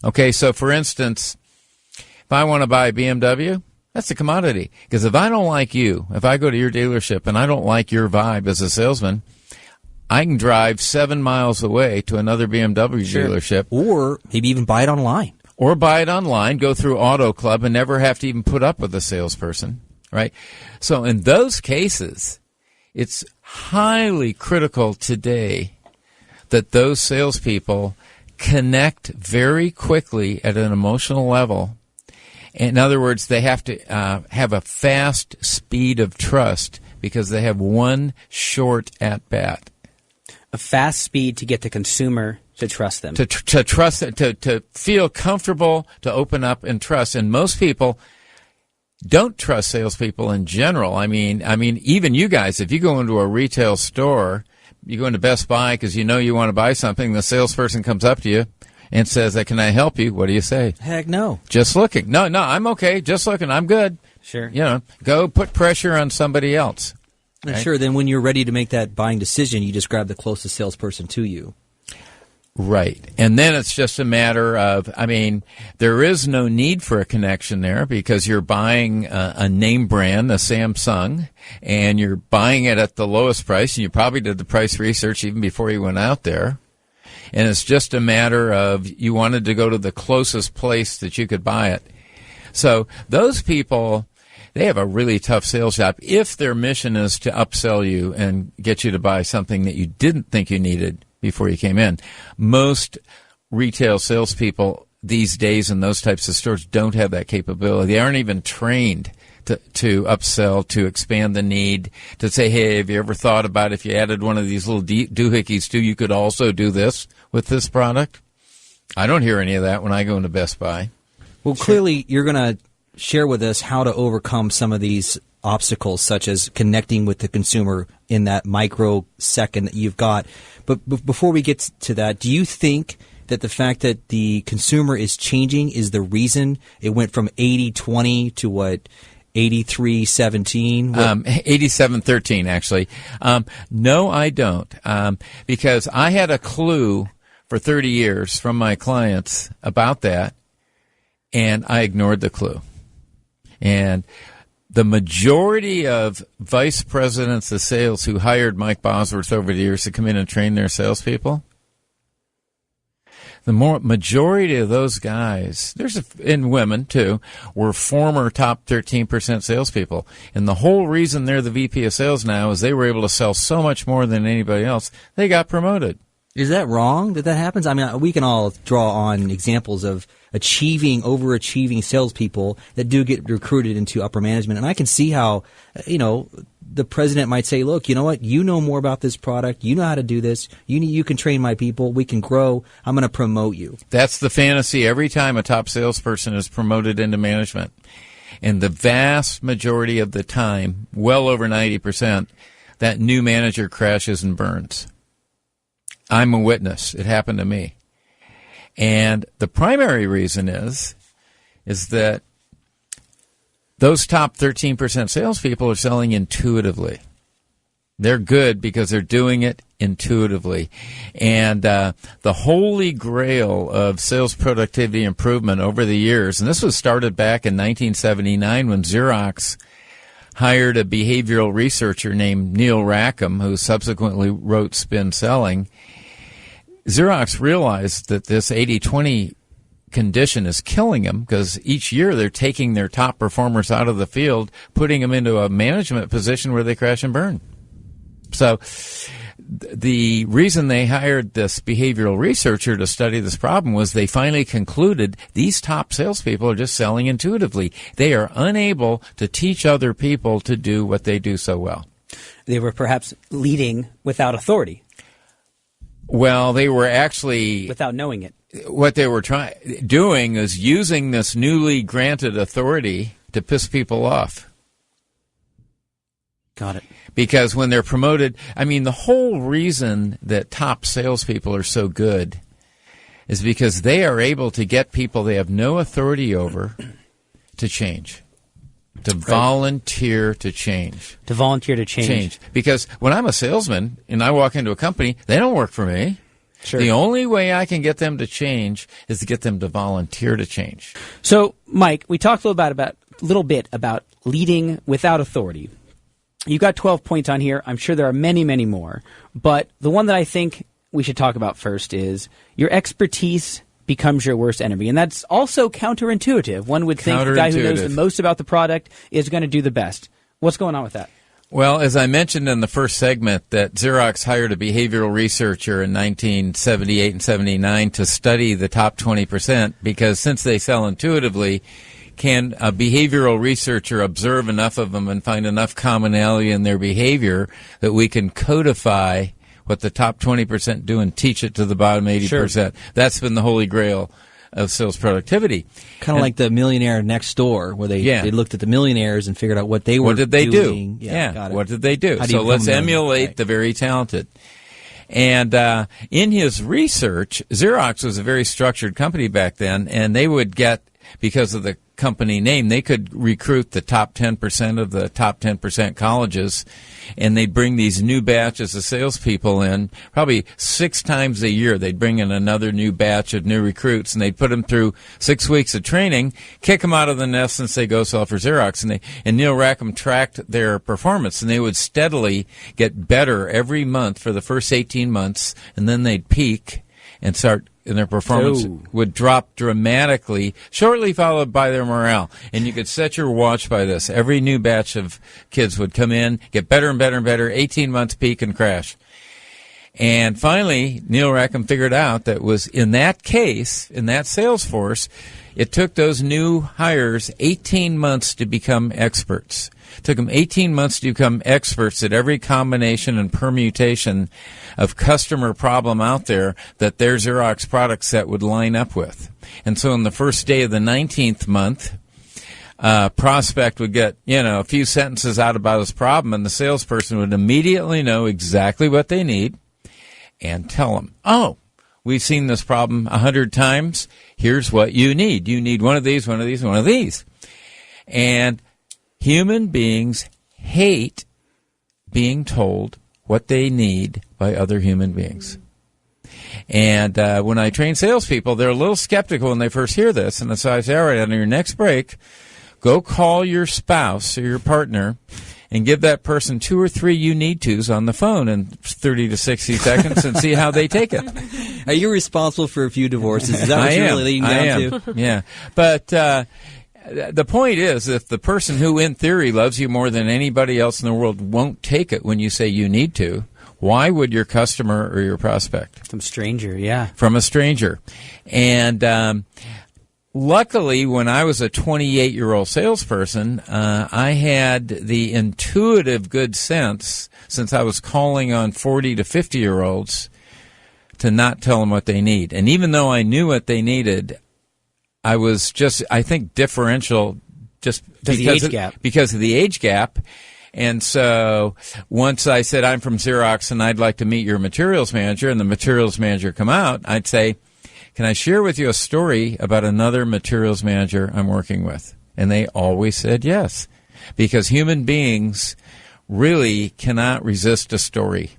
Okay, so for instance, if I want to buy a BMW, that's a commodity. Because if I don't like you, if I go to your dealership and I don't like your vibe as a salesman, I can drive 7 miles away to another BMW dealership. Or maybe even buy it online. Or buy it online, go through Auto Club, and never have to even put up with a salesperson, right? So in those cases, it's highly critical today that those salespeople connect very quickly at an emotional level. In other words, they have to have a fast speed of trust because they have one short at-bat. A fast speed to get the consumer to trust them. To trust, to feel comfortable, to open up and trust. And most people don't trust salespeople in general. I mean, even you guys, if you go into a retail store, you go into Best Buy because you know you want to buy something, the salesperson comes up to you and says, "Can I help you?" What do you say? Heck no. Just looking. No, I'm okay. Just looking. I'm good. Sure. You know, go put pressure on somebody else. Right? Right? Sure, then when you're ready to make that buying decision, you just grab the closest salesperson to you. Right. And then it's just a matter of, there is no need for a connection there because you're buying a name brand, a Samsung, and you're buying it at the lowest price, and you probably did the price research even before you went out there. And it's just a matter of you wanted to go to the closest place that you could buy it. So those people, they have a really tough sales job if their mission is to upsell you and get you to buy something that you didn't think you needed before you came in. Most retail salespeople these days in those types of stores don't have that capability. They aren't even trained to upsell, to expand the need, to say, hey, have you ever thought about if you added one of these little doohickeys too, you could also do this with this product? I don't hear any of that when I go into Best Buy. Well, clearly you're going to share with us how to overcome some of these obstacles, such as connecting with the consumer in that microsecond that you've got. But before we get to that, do you think that the fact that the consumer is changing is the reason it went from 80-20 to what, 83-17? 87-13, actually. No, I don't. Because I had a clue for 30 years from my clients about that, and I ignored the clue. And the majority of vice presidents of sales who hired Mike Bosworth over the years to come in and train their salespeople, the majority of those guys, and women too, were former top 13% salespeople. And the whole reason they're the VP of sales now is they were able to sell so much more than anybody else. They got promoted. Is that wrong that happens? I mean, we can all draw on examples of overachieving salespeople that do get recruited into upper management. And I can see how, the president might say, look, you know what? You know more about this product. You know how to do this. You can train my people. We can grow. I'm going to promote you. That's the fantasy every time a top salesperson is promoted into management. And the vast majority of the time, well over 90%, that new manager crashes and burns. I'm a witness. It happened to me. And the primary reason is that those top 13% salespeople are selling intuitively. They're good because they're doing it intuitively. And the holy grail of sales productivity improvement over the years, and this was started back in 1979 when Xerox hired a behavioral researcher named Neil Rackham, who subsequently wrote Spin Selling. Xerox realized that this 80-20 condition is killing them because each year they're taking their top performers out of the field, putting them into a management position where they crash and burn. So the reason they hired this behavioral researcher to study this problem was they finally concluded these top salespeople are just selling intuitively. They are unable to teach other people to do what they do so well. They were perhaps leading without authority. Well, they were actually... without knowing it. What they were doing is using this newly granted authority to piss people off. Got it. Because when they're promoted, the whole reason that top salespeople are so good is because they are able to get people they have no authority over to change. To volunteer to change. To volunteer to change. Because when I'm a salesman and I walk into a company, they don't work for me. Sure. The only way I can get them to change is to get them to volunteer to change. So, Mike, we talked a little bit about leading without authority. You've got 12 points on here. I'm sure there are many, many more. But the one that I think we should talk about first is your expertise becomes your worst enemy. And that's also counterintuitive. One would think the guy who knows the most about the product is going to do the best. What's going on with that? Well, as I mentioned in the first segment, that Xerox hired a behavioral researcher in 1978 and 79 to study the top 20%, because since they sell intuitively, can a behavioral researcher observe enough of them and find enough commonality in their behavior that we can codify what the top 20% do and teach it to the bottom 80%? Sure. That's been the holy grail of sales productivity. Kind of like the Millionaire Next Door, where they looked at the millionaires and figured out what they were doing. What did they do? Yeah, what did they do? So let's emulate the very talented. And in his research, Xerox was a very structured company back then, and they would get, because of the company name, they could recruit the top 10% of the top 10% colleges, and they'd bring these new batches of salespeople in. Probably 6 times a year, they'd bring in another new batch of new recruits, and they'd put them through 6 weeks of training, kick them out of the nest, and say, go sell for Xerox. And Neil Rackham tracked their performance, and they would steadily get better every month for the first 18 months, and then they'd peak and their performance would drop dramatically, shortly followed by their morale. And you could set your watch by this. Every new batch of kids would come in, get better and better and better, 18 months peak and crash. And finally, Neil Rackham figured out that was in that case, in that sales force, it took those new hires 18 months to become experts. It took them 18 months to become experts at every combination and permutation of customer problem out there that their Xerox product set would line up with. And so on the first day of the 19th month, prospect would get, a few sentences out about his problem, and the salesperson would immediately know exactly what they need and tell them, we've seen this problem 100 times. Here's what you need. You need one of these, one of these, one of these. And human beings hate being told what they need by other human beings. And when I train salespeople, they're a little skeptical when they first hear this. And so I say, all right, on your next break, go call your spouse or your partner and give that person 2 or 3 you need tos on the phone in 30 to 60 seconds and see how they take it. Are you responsible for a few divorces? Is that what you're really leading down to? Yeah. But the point is, if the person who in theory loves you more than anybody else in the world won't take it when you say you need to, why would your customer or your prospect? From stranger, yeah. From a stranger. And luckily, when I was a 28-year-old salesperson, I had the intuitive good sense, since I was calling on 40 to 50-year-olds, to not tell them what they need. And even though I knew what they needed, I was just, I think, differential just because of the age gap. And so once I said, I'm from Xerox and I'd like to meet your materials manager, and the materials manager come out, I'd say, can I share with you a story about another materials manager I'm working with? And they always said yes, because human beings really cannot resist a story.